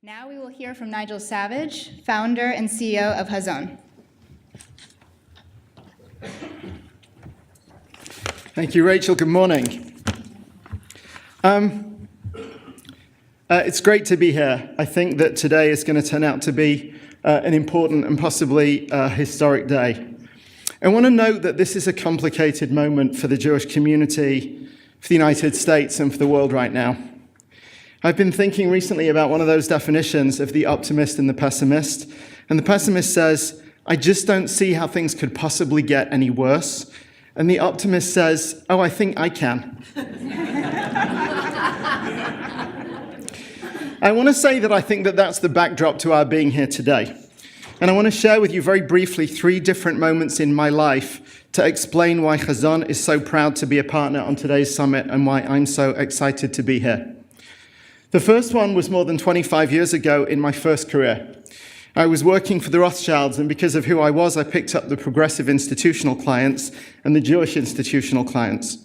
Now we will hear from Nigel Savage, founder and CEO of Hazon. Thank you, Rachel. Good morning. It's great to be here. I think that today is going to turn out to be an important and possibly historic day. I want to note that this is a complicated moment for the Jewish community, for the United States, and for the world right now. I've been thinking recently about one of those definitions of the optimist and the pessimist. And the pessimist says, I just don't see how things could possibly get any worse. And the optimist says, oh, I think I can. I want to say that I think that that's the backdrop to our being here today. And I want to share with you very briefly 3 different moments in my life to explain why Hazon is so proud to be a partner on today's summit and why I'm so excited to be here. The first one was more than 25 years ago in my first career. I was working for the Rothschilds, and because of who I was, I picked up the progressive institutional clients and the Jewish institutional clients.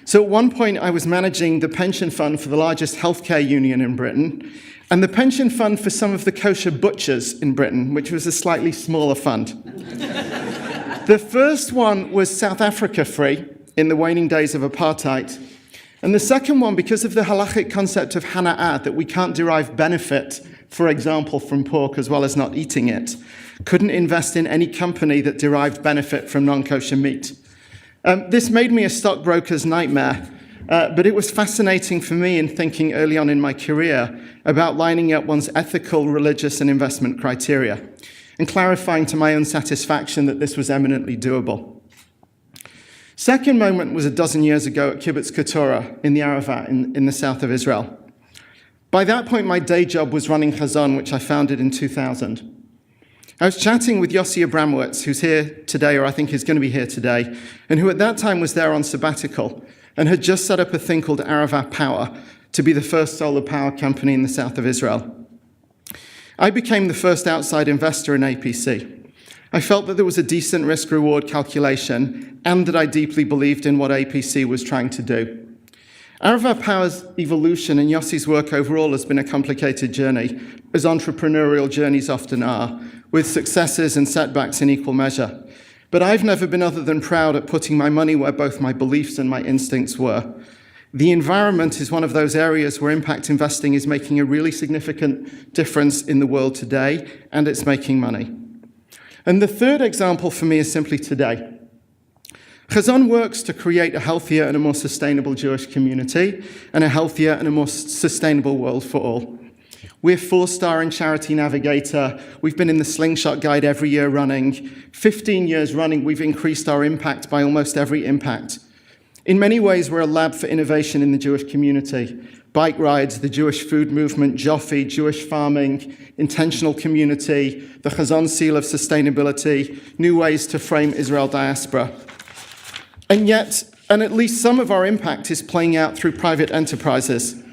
So at one point, I was managing the pension fund for the largest healthcare union in Britain, and the pension fund for some of the kosher butchers in Britain, which was a slightly smaller fund. The first one was South Africa free in the waning days of apartheid. And the second one, because of the halachic concept of hana'ah, that we can't derive benefit, for example, from pork as well as not eating it, couldn't invest in any company that derived benefit from non-kosher meat. This made me a stockbroker's nightmare, but it was fascinating for me in thinking early on in my career about lining up one's ethical, religious, and investment criteria, and clarifying to my own satisfaction that this was eminently doable. Second moment was a dozen years ago at Kibbutz Keturah in the Arava in the south of Israel. By that point, my day job was running Hazon, which I founded in 2000. I was chatting with Yossi Abramowitz, who's here today, or I think is going to be here today, and who at that time was there on sabbatical and had just set up a thing called Arava Power to be the first solar power company in the south of Israel. I became the first outside investor in APC. I felt that there was a decent risk-reward calculation and that I deeply believed in what APC was trying to do. Arava Power's evolution and Yossi's work overall has been a complicated journey, as entrepreneurial journeys often are, with successes and setbacks in equal measure. But I've never been other than proud at putting my money where both my beliefs and my instincts were. The environment is one of those areas where impact investing is making a really significant difference in the world today, and it's making money. And the third example for me is simply today. Hazon works to create a healthier and a more sustainable Jewish community and a healthier and a more sustainable world for all. We're 4-star in Charity Navigator. We've been in the Slingshot Guide every year running. 15 years running, we've increased our impact by almost every impact. In many ways, we're a lab for innovation in the Jewish community. Bike rides, the Jewish food movement, Joffe, Jewish farming, intentional community, the Hazon seal of sustainability, new ways to frame Israel diaspora. And yet, at least some of our impact is playing out through private enterprises.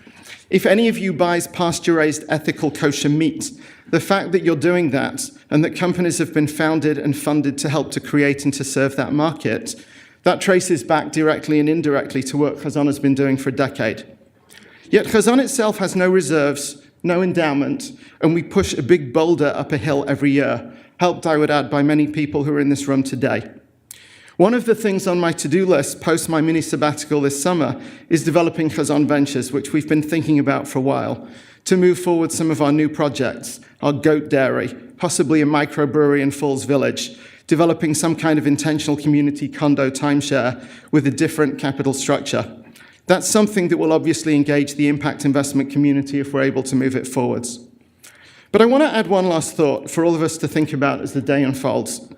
If any of you buys pasture-raised ethical kosher meat, the fact that you're doing that and that companies have been founded and funded to help to create and to serve that market, that traces back directly and indirectly to work Hazon has been doing for a decade. Yet Hazon itself has no reserves, no endowment, and we push a big boulder up a hill every year, helped, I would add, by many people who are in this room today. One of the things on my to-do list post my mini sabbatical this summer is developing Hazon Ventures, which we've been thinking about for a while, to move forward some of our new projects, our goat dairy, possibly a microbrewery in Falls Village, developing some kind of intentional community condo timeshare with a different capital structure. That's something that will obviously engage the impact investment community if we're able to move it forwards. But I want to add one last thought for all of us to think about as the day unfolds.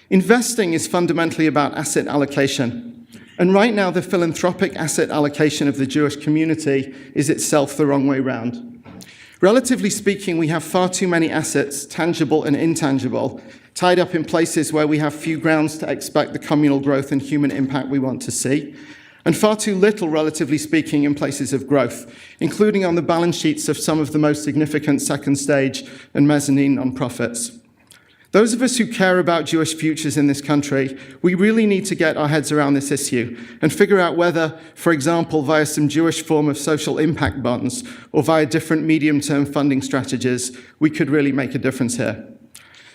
Investing is fundamentally about asset allocation. And right now, the philanthropic asset allocation of the Jewish community is itself the wrong way round. Relatively speaking, we have far too many assets, tangible and intangible, tied up in places where we have few grounds to expect the communal growth and human impact we want to see, and far too little, relatively speaking, in places of growth, including on the balance sheets of some of the most significant second stage and mezzanine nonprofits. Those of us who care about Jewish futures in this country, we really need to get our heads around this issue and figure out whether, for example, via some Jewish form of social impact bonds or via different medium-term funding strategies, we could really make a difference here.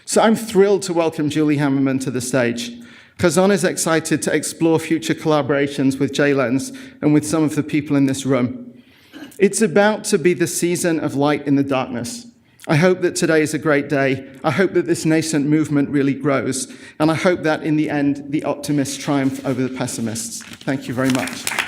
So I'm thrilled to welcome Julie Hammerman to the stage. Hazon is excited to explore future collaborations with JLens and with some of the people in this room. It's about to be the season of light in the darkness. I hope that today is a great day. I hope that this nascent movement really grows. And I hope that in the end, the optimists triumph over the pessimists. Thank you very much.